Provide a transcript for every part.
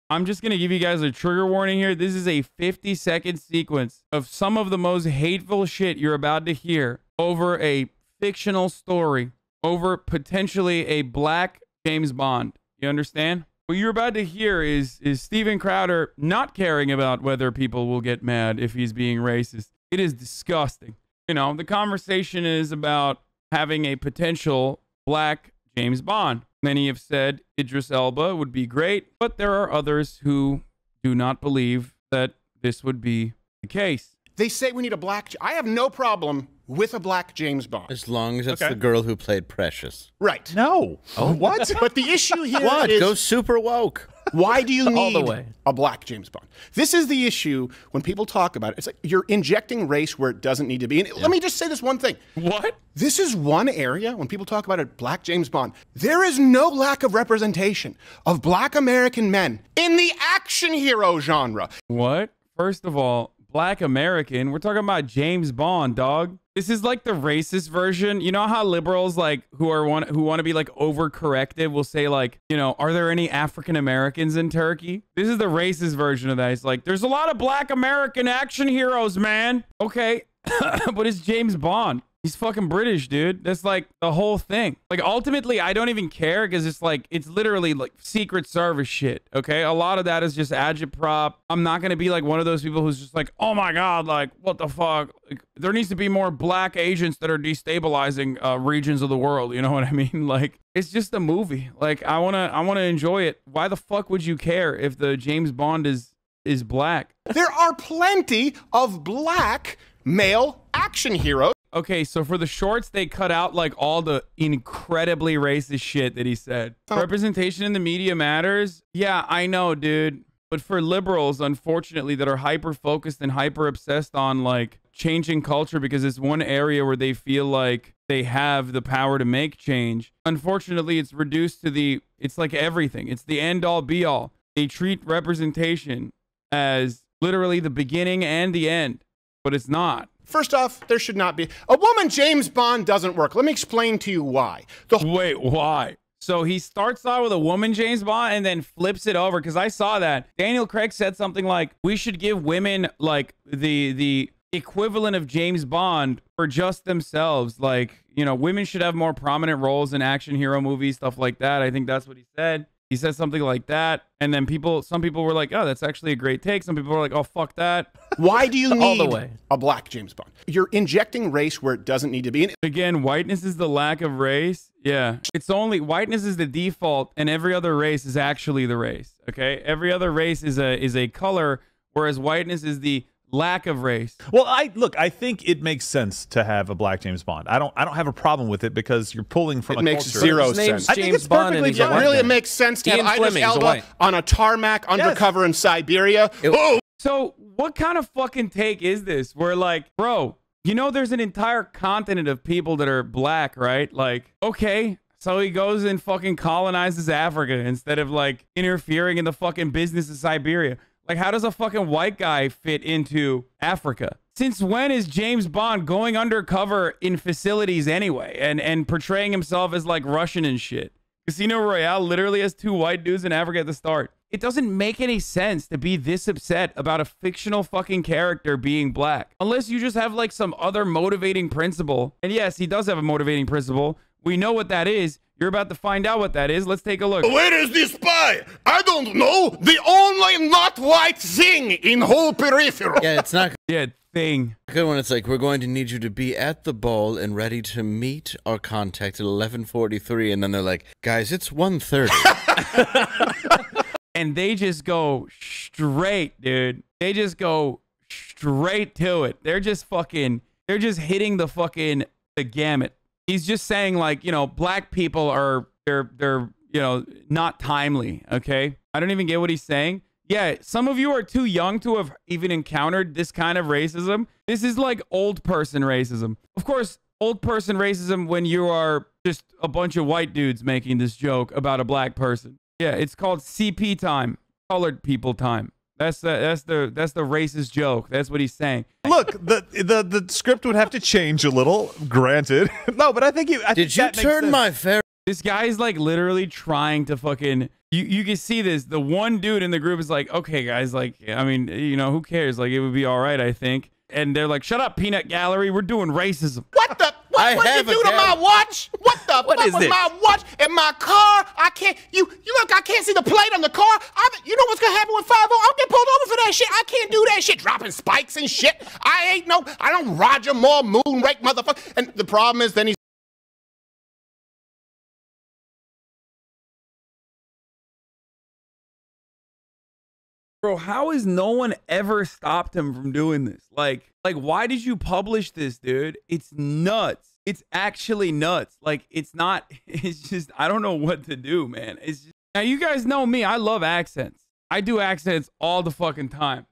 I'm just going to give you guys a trigger warning here. This is a 50-second sequence of some of the most hateful shit you're about to hear over a fictional story, over potentially a black James Bond. You understand? What you're about to hear is Steven Crowder not caring about whether people will get mad if he's being racist. It is disgusting. You know, the conversation is about having a potential black James Bond. Many have said Idris Elba would be great, but there are others who do not believe that this would be the case. They say we need a black... I have no problem with a black James Bond. As long as it's the girl who played Precious. Right. No. Oh, what? But the issue here What? is... Go super woke. Why do you All the need way. a black James Bond? This is the issue when people talk about it. It's like you're injecting race where it doesn't need to be. And let me just say this one thing. What? This is one area when people talk about a black James Bond. There is no lack of representation of black American men in the action hero genre. What? First of all, black American, we're talking about James Bond, dog. This is like the racist version. You know how liberals like who want to be like overcorrective will say like, you know, are there any African Americans in Turkey? This is the racist version of that. It's like there's a lot of black American action heroes, man. Okay, but it's James Bond. He's fucking British, dude. That's like the whole thing. Like ultimately, I don't even care because it's like, it's literally like Secret Service shit. Okay. A lot of that is just agitprop. I'm not going to be like one of those people who's just like, oh my God, like what the fuck? Like, there needs to be more black agents that are destabilizing regions of the world. You know what I mean? Like it's just a movie. Like I want to enjoy it. Why the fuck would you care if the James Bond is black? There are plenty of black male action heroes. Okay, so for the shorts, they cut out like all the incredibly racist shit that he said. Representation in the media matters. Yeah, I know, dude. But for liberals, unfortunately, that are hyper-focused and hyper-obsessed on like changing culture because it's one area where they feel like they have the power to make change. Unfortunately, it's reduced to it's like everything. It's the end-all, be-all. They treat representation as literally the beginning and the end, but it's not. First off, there should not be. A woman James Bond doesn't work. Let me explain to you why. Wait, why? So he starts out with a woman James Bond and then flips it over because I saw that. Daniel Craig said something like, we should give women like the equivalent of James Bond for just themselves. Like, you know, women should have more prominent roles in action hero movies, stuff like that. I think that's what he said. He said something like that. And then some people were like, oh, that's actually a great take. Some people were like, oh, fuck that. Why do you need All the way. a black James Bond? You're injecting race where it doesn't need to be. Again, whiteness is the lack of race. Yeah. It's only whiteness is the default and every other race is actually the race. Okay. Every other race is a color, whereas whiteness is the lack of race. Well, I think it makes sense to have a black James Bond. I don't have a problem with it because you're pulling from It a makes culture. zero His name's sense. I think James it's Bond perfectly and he's a fine. white Really, guy. it makes sense to Ian have Idris Fleming's a Elba white. on a tarmac undercover in Siberia. Oh, So what kind of fucking take is this? Where like, bro, you know, there's an entire continent of people that are black, right? Like, okay. So he goes and fucking colonizes Africa instead of like interfering in the fucking business of Siberia. Like, how does a fucking white guy fit into Africa? Since when is James Bond going undercover in facilities anyway and portraying himself as like Russian and shit? Casino Royale literally has 2 white dudes in Africa at the start. It doesn't make any sense to be this upset about a fictional fucking character being black. Unless you just have like some other motivating principle. And yes, he does have a motivating principle. We know what that is. You're about to find out what that is. Let's take a look. where is this spy? I don't know. The only not white thing in whole peripheral. Yeah, it's not Yeah, thing. good when it's like, we're going to need you to be at the ball and ready to meet our contact at 11:43. And then they're like, guys, it's 1:30. And they just go straight, dude. They just go straight to it. They're just hitting the gamut. He's just saying like, you know, black people are, they're, you know, not timely. Okay. I don't even get what he's saying. Yeah. Some of you are too young to have even encountered this kind of racism. This is like old person racism. Of course, old person racism when you are just a bunch of white dudes making this joke about a black person. Yeah. It's called CP time, colored people time. That's the racist joke. That's what he's saying. Look, the script would have to change a little, granted. No, but I think Did you turn my fair? This guy is like literally trying to fucking you can see this. The one dude in the group is like, okay, guys, like, I mean, you know, who cares? Like, it would be all right, I think. And they're like, shut up, peanut gallery. We're doing racism. What the? What did you do to my watch? What the? What is this? My watch and my car? I can't. You look. I can't see the plate on the car. You know what's gonna happen with 5-0? I'll get pulled over for that shit. I can't do that shit. Dropping spikes and shit. I don't Roger Moore moonrake motherfucker. And the problem is, then he's. Bro, how has no one ever stopped him from doing this? Like, why did you publish this, dude? It's nuts. It's actually nuts. Like, it's just, I don't know what to do, man. It's just, now you guys know me. I love accents. I do accents all the fucking time.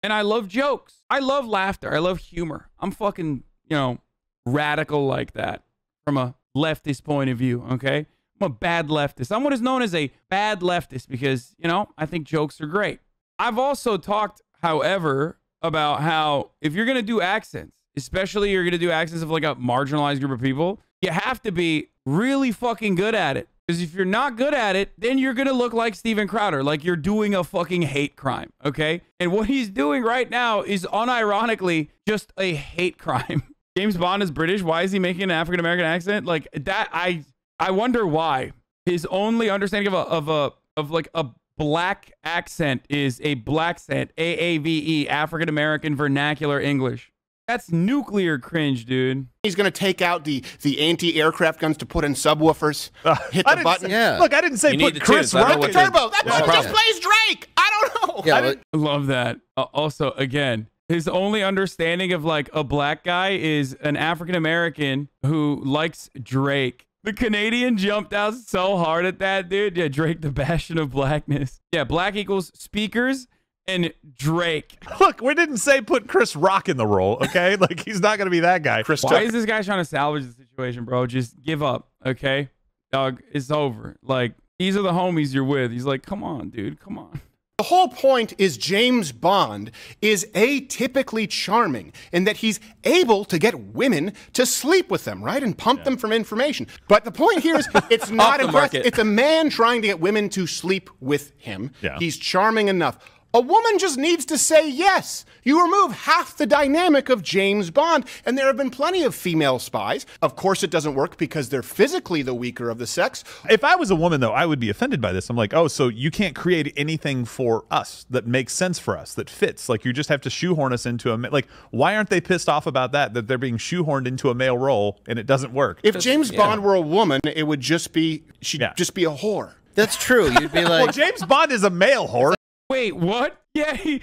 And I love jokes. I love laughter. I love humor. I'm fucking, you know, radical like that from a leftist point of view, okay? I'm a bad leftist. I'm what is known as a bad leftist because, you know, I think jokes are great. I've also talked, however, about how if you're going to do accents, especially you're going to do accents of like a marginalized group of people, you have to be really fucking good at it. Because if you're not good at it, then you're going to look like Steven Crowder, like you're doing a fucking hate crime, okay? And what he's doing right now is unironically just a hate crime. James Bond is British. Why is he making an African-American accent? Like that, I wonder why. His only understanding of like a black accent is a black accent, AAVE, African American Vernacular English. That's nuclear cringe, dude. He's gonna take out the anti-aircraft guns to put in subwoofers. Hit the button. Look, I didn't say put Chris Rock in the turbo. That button just plays Drake. I don't know. Yeah, I love that. Also, again, his only understanding of like a black guy is an African American who likes Drake. The Canadian jumped out so hard at that, dude. Yeah, Drake, the bastion of blackness. Yeah, black equals speakers and Drake. Look, we didn't say put Chris Rock in the role, okay? Like, he's not going to be that guy. Why is this guy trying to salvage the situation, bro? Just give up, okay? Dog, it's over. Like, these are the homies you're with. He's like, come on, dude, come on. The whole point is James Bond is atypically charming in that he's able to get women to sleep with them, right? And pump them from information. But the point here is it's not impressive. It's a man trying to get women to sleep with him. Yeah. He's charming enough. A woman just needs to say yes. You remove half the dynamic of James Bond, and there have been plenty of female spies. Of course, it doesn't work because they're physically the weaker of the sex. If I was a woman, though, I would be offended by this. I'm like, oh, so you can't create anything for us that makes sense for us, that fits. Like, you just have to shoehorn us into a... Like, why aren't they pissed off about that they're being shoehorned into a male role and it doesn't work? If James Bond were a woman, it would just be... She'd just be a whore. That's true. You'd be like... Well, James Bond is a male whore. Wait, what? Yeah,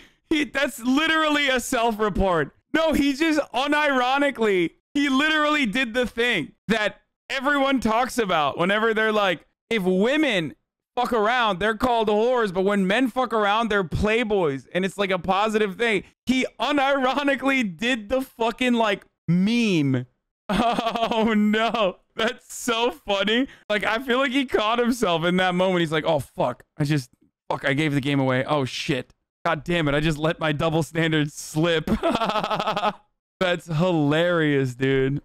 that's literally a self-report. No, he just unironically, he literally did the thing that everyone talks about whenever they're like, if women fuck around, they're called whores, but when men fuck around, they're playboys, and it's like a positive thing. He unironically did the fucking like meme. Oh no, that's so funny. Like, I feel like he caught himself in that moment. He's like, oh fuck, I gave the game away. Oh, shit. God damn it. I just let my double standards slip. That's hilarious, dude.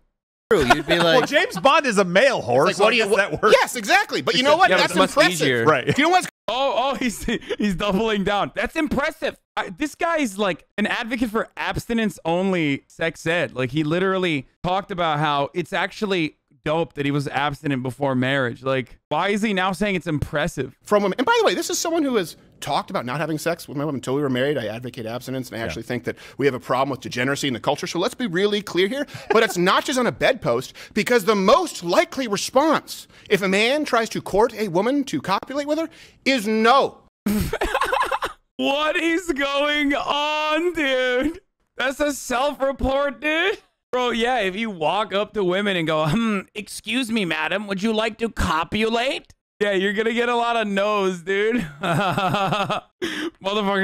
You'd be like, well, James Bond is a male whore. Like, so what do you, that works? Yes, exactly. But you know what? That's impressive. Easier. Right. You know what's... Oh, he's doubling down. That's impressive. This guy's like an advocate for abstinence only sex ed. Like, he literally talked about how it's actually dope that he was abstinent before marriage. Like, why is he now saying it's impressive from women? And by the way, this is someone who has talked about not having sex with my woman until we were married. I advocate abstinence, and I actually think that we have a problem with degeneracy in the culture. So let's be really clear here. But it's not just on a bedpost, because the most likely response if a man tries to court a woman to copulate with her is no. What is going on, dude? That's a self-report, dude. Bro, yeah, if you walk up to women and go, excuse me, madam, would you like to copulate? Yeah, you're gonna get a lot of no's, dude. Motherfucker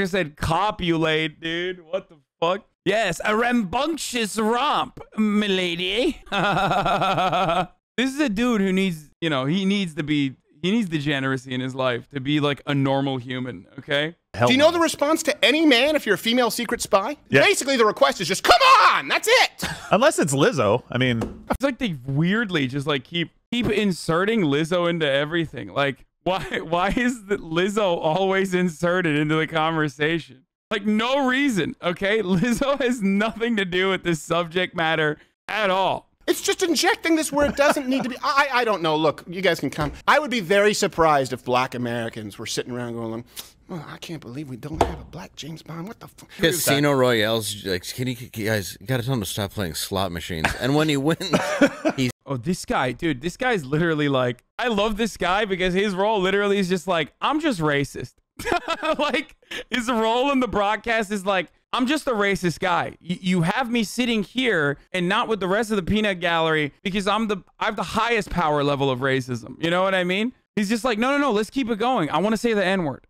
said copulate, dude. What the fuck? Yes, a rambunctious romp, milady. This is a dude who needs, you know, he needs degeneracy in his life to be like a normal human, okay? Do you know the response to any man if you're a female secret spy? Yeah. Basically, the request is just, come on, that's it. Unless it's Lizzo. I mean... It's like they weirdly just like keep inserting Lizzo into everything. Like, Why is the Lizzo always inserted into the conversation? Like, no reason, okay? Lizzo has nothing to do with this subject matter at all. It's just injecting this where it doesn't need to be. I don't know. Look, you guys can come. I would be very surprised if black Americans were sitting around going, well, I can't believe we don't have a black James Bond. What the fuck? Casino Royale's like, you guys gotta tell him to stop playing slot machines. And when he wins, he's... Oh, this guy, dude, this guy's literally like, I love this guy because his role literally is just like, I'm just racist. Like, his role in the broadcast is like, I'm just a racist guy. You have me sitting here and not with the rest of the peanut gallery because I have the highest power level of racism. You know what I mean? He's just like, no, let's keep it going. I want to say the N-word.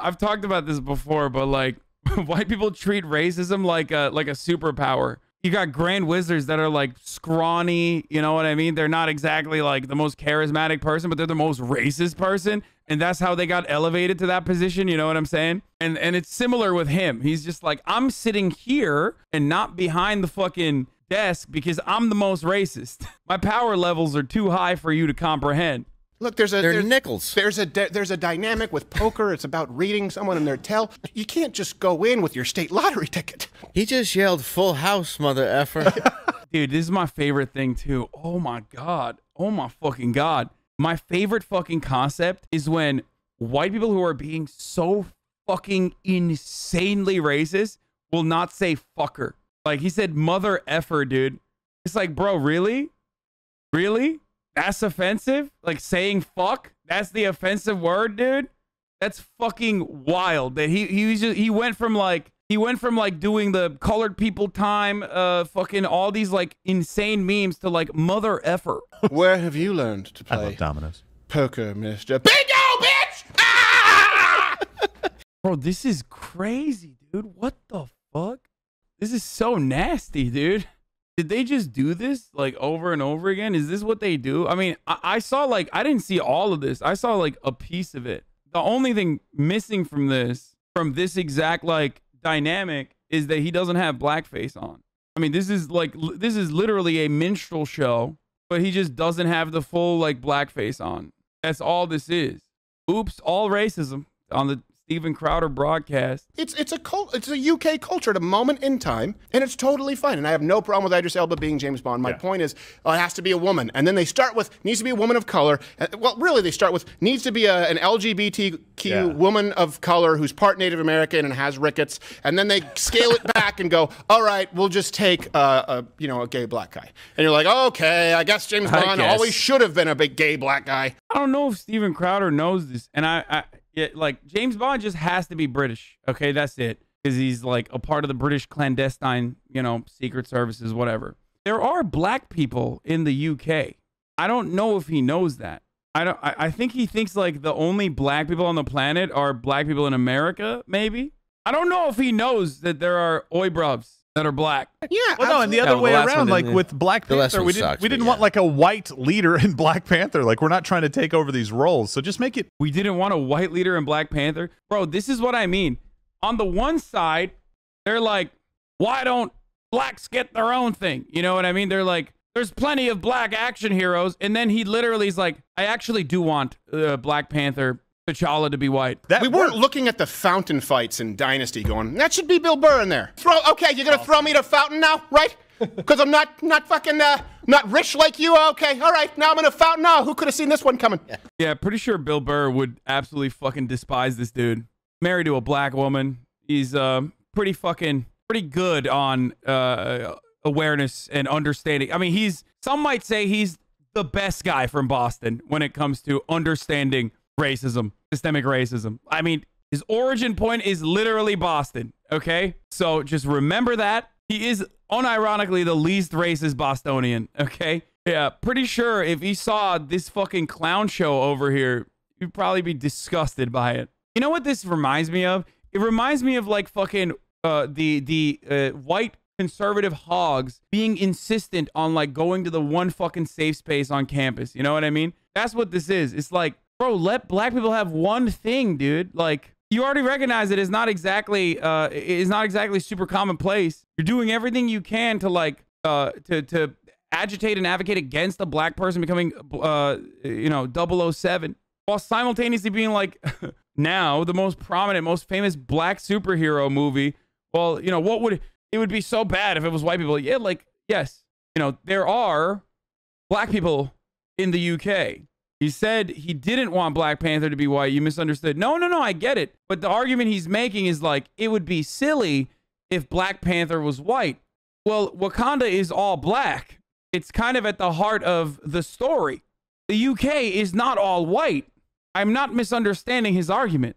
I've talked about this before, but like, white people treat racism like a superpower. You got grand wizards that are like scrawny, you know what I mean? They're not exactly like the most charismatic person, but they're the most racist person. And that's how they got elevated to that position. You know what I'm saying? And it's similar with him. He's just like, I'm sitting here and not behind the fucking desk because I'm the most racist. My power levels are too high for you to comprehend. Look, they're nickels. There's a dynamic with poker. It's about reading someone in their tell. You can't just go in with your state lottery ticket. He just yelled "full house, mother effer." Dude, this is my favorite thing too. Oh my God. Oh my fucking God. My favorite fucking concept is when white people who are being so fucking insanely racist will not say fucker. Like, he said mother effer, dude. It's like, bro, really? Really? That's offensive? Like, saying fuck? That's the offensive word, dude? That's fucking wild. That he went from like doing the colored people time, fucking all these like insane memes to like mother effer. Where have you learned to I play love dominoes. poker, Mr. Bingo, bitch? Ah! Bro, this is crazy, dude. What the fuck? This is so nasty, dude. Did they just do this like over and over again? Is this what they do? I mean, I saw like, I didn't see all of this. I saw like a piece of it. The only thing missing from this exact like dynamic is that he doesn't have blackface on. I mean, this is literally a minstrel show, but he just doesn't have the full like blackface on. That's all this is. Oops, all racism on the Steven Crowder broadcast. It's a UK culture at a moment in time, and it's totally fine. And I have no problem with Idris Elba being James Bond. My point is, it has to be a woman, and then they start with needs to be a woman of color. Well, really, they start with needs to be an LGBTQ woman of color who's part Native American and has rickets, and then they scale it back and go, all right, we'll just take a gay black guy, and you're like, okay, I guess James Bond always should have been a big gay black guy. I don't know if Steven Crowder knows this, and yeah, like, James Bond just has to be British. Okay, that's it. Because he's like a part of the British clandestine, secret services, whatever. There are black people in the UK. I don't know if he knows that. I think he thinks like the only black people on the planet are black people in America, maybe. I don't know if he knows that there are oi bruvs that are black. Yeah. Well, no, and the other way around, like with Black Panther, we didn't want like a white leader in Black Panther. Like, we're not trying to take over these roles. So just make it. We didn't want a white leader in Black Panther. Bro, this is what I mean. On the one side, they're like, why don't blacks get their own thing? You know what I mean? They're like, there's plenty of black action heroes. And then he literally is like, I actually do want Black Panther T'Challa to be white. We weren't looking at the fountain fights in Dynasty going, that should be Bill Burr in there. Okay, you're going to throw me to fountain now, right? Because I'm not fucking, not rich like you? Okay, all right, now I'm in a fountain now. Who could have seen this one coming? Yeah, pretty sure Bill Burr would absolutely fucking despise this dude. Married to a black woman. He's pretty good on awareness and understanding. I mean, some might say he's the best guy from Boston when it comes to understanding racism, systemic racism. I mean, his origin point is literally Boston, okay? So just remember that. He is unironically the least racist Bostonian, okay? Yeah, pretty sure if he saw this fucking clown show over here, he'd probably be disgusted by it. You know what this reminds me of? It reminds me of like fucking the white conservative hogs being insistent on like going to the one fucking safe space on campus. You know what I mean? That's what this is. It's like, bro, let black people have one thing, dude. Like, you already recognize it is not exactly super commonplace. You're doing everything you can to like to agitate and advocate against a black person becoming, you know, 007, while simultaneously being like, now the most prominent, most famous black superhero movie. Well, you know, it would be so bad if it was white people. Yeah, like, yes, you know, there are black people in the UK. He said he didn't want Black Panther to be white. You misunderstood. No, I get it. But the argument he's making is like, it would be silly if Black Panther was white. Well, Wakanda is all black. It's kind of at the heart of the story. The UK is not all white. I'm not misunderstanding his argument.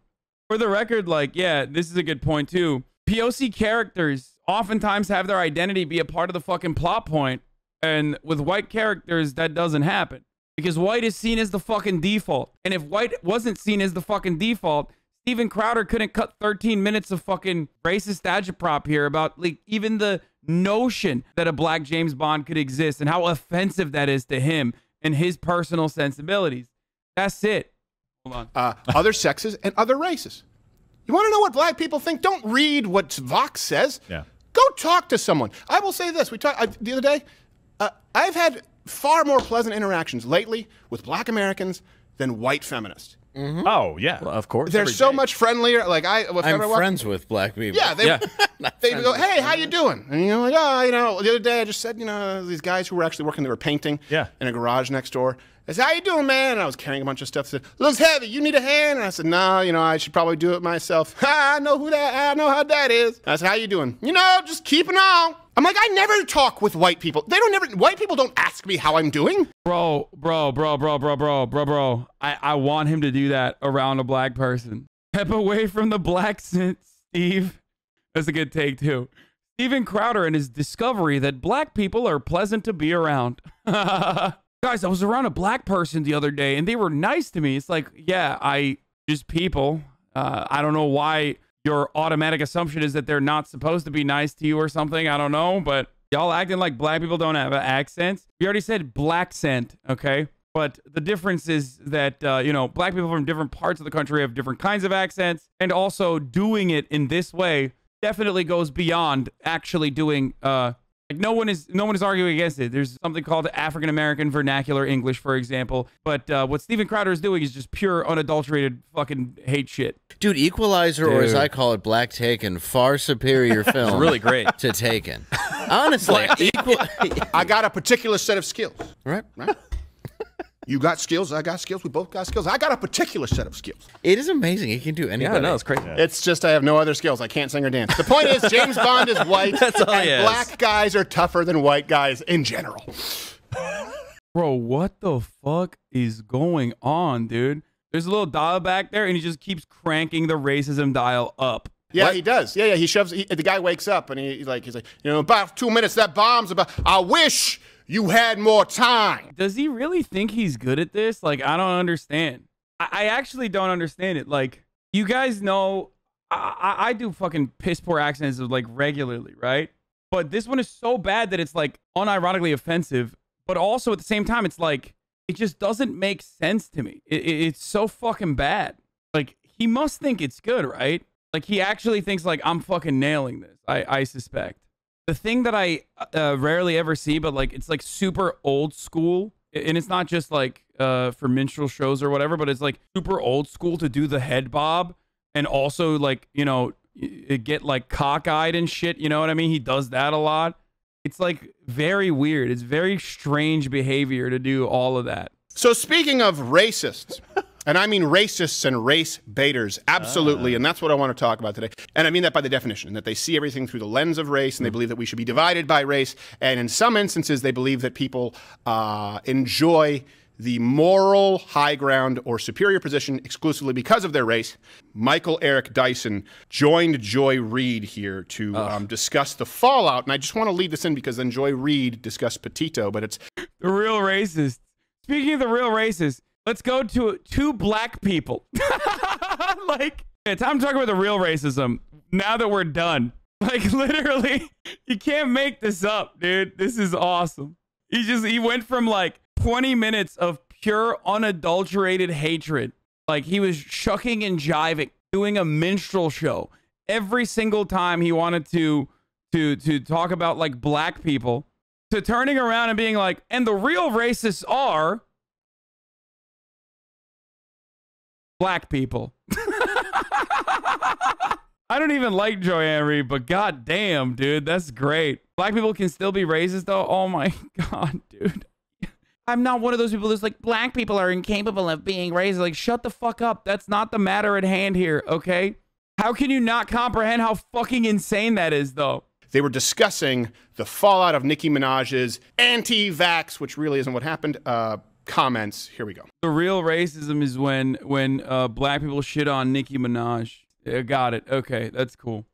For the record, like, yeah, this is a good point too. POC characters oftentimes have their identity be a part of the fucking plot point. And with white characters, that doesn't happen. Because white is seen as the fucking default. And if white wasn't seen as the fucking default, Steven Crowder couldn't cut 13 minutes of fucking racist agitprop here about like even the notion that a black James Bond could exist and how offensive that is to him and his personal sensibilities. That's it. Hold on. Other sexes and other races. You want to know what black people think? Don't read what Vox says. Yeah. Go talk to someone. I will say this. We talked the other day. I've had far more pleasant interactions lately with black Americans than white feminists. Mm-hmm. Oh, yeah. Well, of course. They're so much friendlier. Like I'm friends with black people. Yeah, they go, hey, how you doing? And you're like, oh, you know, the other day I just said, you know, these guys who were actually working, they were painting in a garage next door. I said, how you doing, man? And I was carrying a bunch of stuff. I said, looks heavy. You need a hand? And I said, no, you know, I should probably do it myself. I know how that is. And I said, how you doing? You know, just keeping on. I'm like, I never talk with white people. White people don't ask me how I'm doing. Bro. I want him to do that around a black person. Step away from the black scent, Steve. That's a good take, too. Steven Crowder and his discovery that black people are pleasant to be around. Guys, I was around a black person the other day, and they were nice to me. It's like, yeah, just people. I don't know why your automatic assumption is that they're not supposed to be nice to you or something. I don't know, but y'all acting like black people don't have accents. We already said black scent, okay? But the difference is that, you know, black people from different parts of the country have different kinds of accents, and also doing it in this way definitely goes beyond actually doing, like no one is arguing against it. There's something called African American vernacular English, for example. But what Steven Crowder is doing is just pure, unadulterated fucking hate shit. Dude, Equalizer, or as I call it, Black Taken, far superior film. It's really great. To Taken. Honestly, I got a particular set of skills. Right. You got skills, I got skills, we both got skills. I got a particular set of skills. It is amazing. He can do anything. Yeah, no, it's crazy. Yeah. It's just I have no other skills. I can't sing or dance. The point is, James Bond is white, That's all and he is. black guys are tougher than white guys in general. Bro, what the fuck is going on, dude? There's a little dial back there, and he just keeps cranking the racism dial up. Yeah, he does. Yeah, he shoves. The guy wakes up, and he's like, you know, about 2 minutes, that bomb's about. I wish you had more time. Does he really think he's good at this? Like, I don't understand. I actually don't understand it. Like, you guys know, I do fucking piss poor accents like regularly, right? But this one is so bad that it's like unironically offensive. But also at the same time, it's like, it just doesn't make sense to me. It's so fucking bad. Like, he must think it's good, right? Like, he actually thinks like, I'm fucking nailing this. I suspect. The thing that I rarely ever see, but like it's like super old school, and it's not just like for minstrel shows or whatever, but it's like super old school to do the head bob and also like, you know, get like cockeyed and shit. You know what I mean? He does that a lot. It's like very weird. It's very strange behavior to do all of that. So speaking of racists, and I mean racists and race baiters, absolutely, and that's what I want to talk about today. And I mean that by the definition, that they see everything through the lens of race, and they believe that we should be divided by race, and in some instances, they believe that people enjoy the moral high ground or superior position exclusively because of their race. Michael Eric Dyson joined Joy Reid here to discuss the fallout, and I just want to lead this in because then Joy Reid discussed Petito, but it's... The real racist. Speaking of the real racist, let's go to two black people. Like, it's time to talk about the real racism now that we're done. Like, literally, you can't make this up, dude. This is awesome. He went from like 20 minutes of pure unadulterated hatred. Like, he was shucking and jiving, doing a minstrel show every single time he wanted to talk about like black people. to turning around and being like, and the real racists are black people. I don't even like Joanne Reed, but god damn, dude, that's great. Black people can still be racist, though? Oh my god, dude. I'm not one of those people that's like, black people are incapable of being racist. Like, shut the fuck up. That's not the matter at hand here, okay? How can you not comprehend how fucking insane that is, though? They were discussing the fallout of Nicki Minaj's anti-vax, which really isn't what happened, comments. Here we go. The real racism is when black people shit on Nicki Minaj. Got it. Okay, that's cool.